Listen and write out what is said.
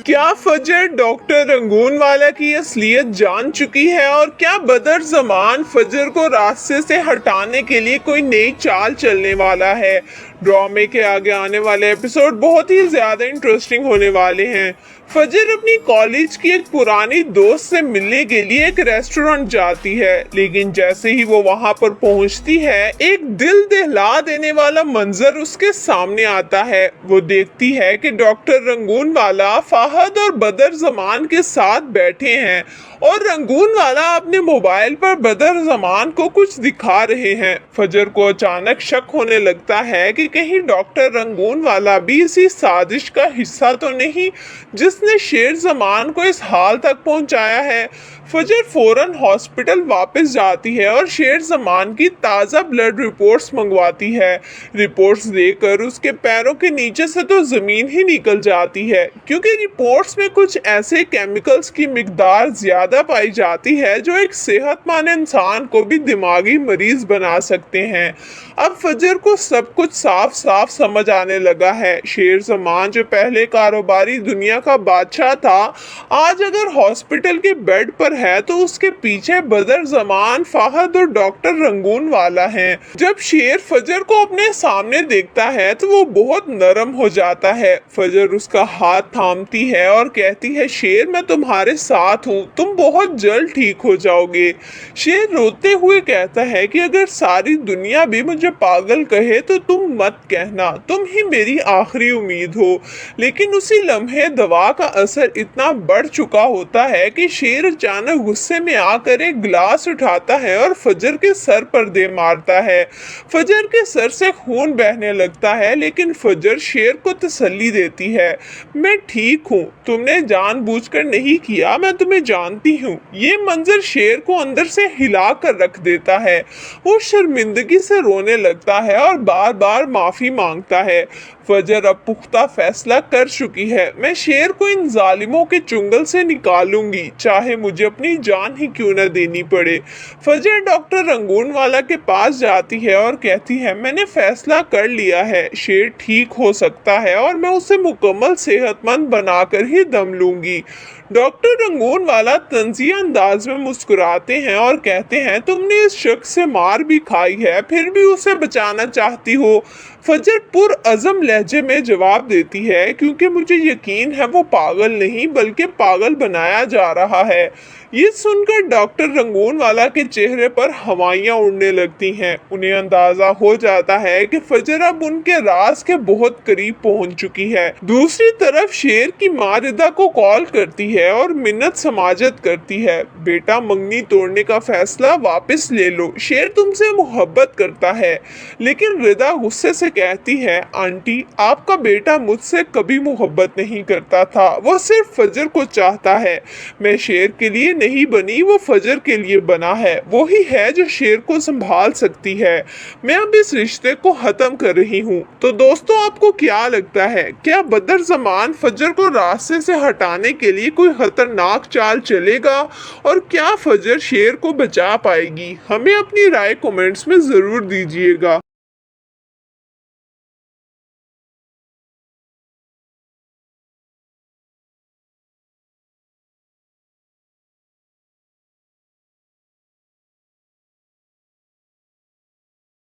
کیا فجر ڈاکٹر رنگون والا کی اصلیت جان چکی ہے اور کیا بدر زمان فجر کو راستے سے ہٹانے کے لیے کوئی نئی چال چلنے والا ہے؟ ڈرامے کے آگے آنے والے ایپیسوڈ بہت ہی زیادہ انٹرسٹنگ ہونے والے ہیں۔ فجر اپنی کالج کی ایک پرانی دوست سے ملنے کے لیے ایک ریسٹورنٹ جاتی ہے، لیکن جیسے ہی وہ وہاں پر پہنچتی ہے ایک دل دہلا دینے والا منظر اس کے سامنے آتا ہے۔ وہ دیکھتی ہے کہ ڈاکٹر رنگون والا فہد اور بدر زمان کے ساتھ بیٹھے ہیں اور رنگون والا اپنے موبائل پر بدر زمان کو کچھ دکھا رہے ہیں۔ فجر کو اچانک شک ہونے لگتا ہے کہ کہیں ڈاکٹر رنگون والا بھی اسی سازش کا حصہ تو نہیں جس نے شیر زمان کو اس حال تک پہنچایا ہے۔ فجر فوراً ہاسپٹل واپس جاتی ہے اور شیر زمان کی تازہ بلڈ رپورٹس منگواتی ہے۔ رپورٹس دیکھ کر اس کے پیروں کے نیچے سے تو زمین ہی نکل جاتی ہے، کیونکہ رپورٹس میں کچھ ایسے کیمیکلز کی مقدار زیادہ پائی جاتی ہے جو ایک صحت مند انسان کو بھی دماغی مریض بنا سکتے ہیں۔ اب فجر کو سب کچھ صاف صاف سمجھ آنے لگا ہے۔ شیر زمان جو پہلے کاروباری دنیا کا بادشاہ تھا، آج اگر ہاسپٹل کے بیڈ پر ہے تو اس کے پیچھے بدر زمان، فہد اور ڈاکٹر رنگون والا ہے۔ جب شیر فجر کو اپنے سامنے دیکھتا ہے تو وہ بہت نرم ہو جاتا ہے۔ فجر اس کا ہاتھ تھامتی ہے اور کہتی ہے، شیر میں تمہارے ساتھ ہوں، تم بہت جلد ٹھیک ہو جاؤ گے۔ شیر روتے ہوئے کہتا ہے کہ اگر ساری دنیا بھی مجھے پاگل کہے تو تم مت کہنا، تم ہی میری آخری امید ہو۔ لیکن اسی لمحے دوا کا اثر اتنا بڑھ چکا ہوتا ہے کہ شیر اچانک غصے میں آ کر ایک گلاس اٹھاتا ہے اور فجر کے سر پر دے مارتا ہے۔ فجر کے سر سے خون بہنے لگتا ہے، لیکن فجر شیر کو تسلی دیتی ہے، میں ٹھیک ہوں، تم نے جان بوجھ کر نہیں کیا، میں تمہیں جانتی ہوں۔ یہ منظر شیر کو اندر سے ہلا کر رکھ دیتا ہے۔ وہ شرمندگی سے رونے لگتا ہے اور بار بار معافی مانگتا ہے۔ فجر اب پختہ فیصلہ کر چکی ہے، میں شیر کو ان ظالموں کے چنگل سے نکالوں گی، چاہے مجھے اپنی جان ہی کیوں نہ دینی پڑے۔ فجر ڈاکٹر رنگون والا کے پاس جاتی ہے اور کہتی ہے، میں نے فیصلہ کر لیا ہے، شیر ٹھیک ہو سکتا ہے اور میں اسے مکمل صحت مند بنا کر ہی دم لوں گی۔ ڈاکٹر رنگون والا طنزیہ انداز میں مسکراتے ہیں اور کہتے ہیں، تم نے اس شخص سے مار بھی کھائی ہے، پھر بھی اسے بچانا چاہتی ہو۔ فجر پر عزم لہجے میں جواب دیتی ہے، کیونکہ مجھے یقین ہے وہ پاگل نہیں بلکہ پاگل بنایا جا رہا ہے۔ یہ سن کر ڈاکٹر رنگون والا کے چہرے پر ہوائیاں اڑنے لگتی ہیں۔ انہیں اندازہ ہو جاتا ہے کہ فجر اب ان کے راز کے بہت قریب پہنچ چکی ہے۔ دوسری طرف شیر کی ماں ردا کو کال کرتی ہے اور منت سماجت کرتی ہے، بیٹا منگنی توڑنے کا فیصلہ واپس لے لو، شیر تم سے محبت کرتا ہے۔ لیکن ردا غصے سے کہتی ہے، آنٹی آپ کا بیٹا مجھ سے کبھی محبت نہیں کرتا تھا، وہ صرف فجر کو چاہتا ہے۔ میں شیر کے لیے نہیں بنی، وہ فجر کے لیے بنا ہے، وہی ہے جو شیر کو سنبھال سکتی ہے۔ میں اب اس رشتے کو ختم کر رہی ہوں۔ تو دوستو، آپ کو کیا لگتا ہے، کیا بدر زمان فجر کو راستے سے ہٹانے کے لیے کوئی خطرناک چال چلے گا اور کیا فجر شیر کو بچا پائے گی؟ ہمیں اپنی رائے کومنٹس میں ضرور دیجیے گا۔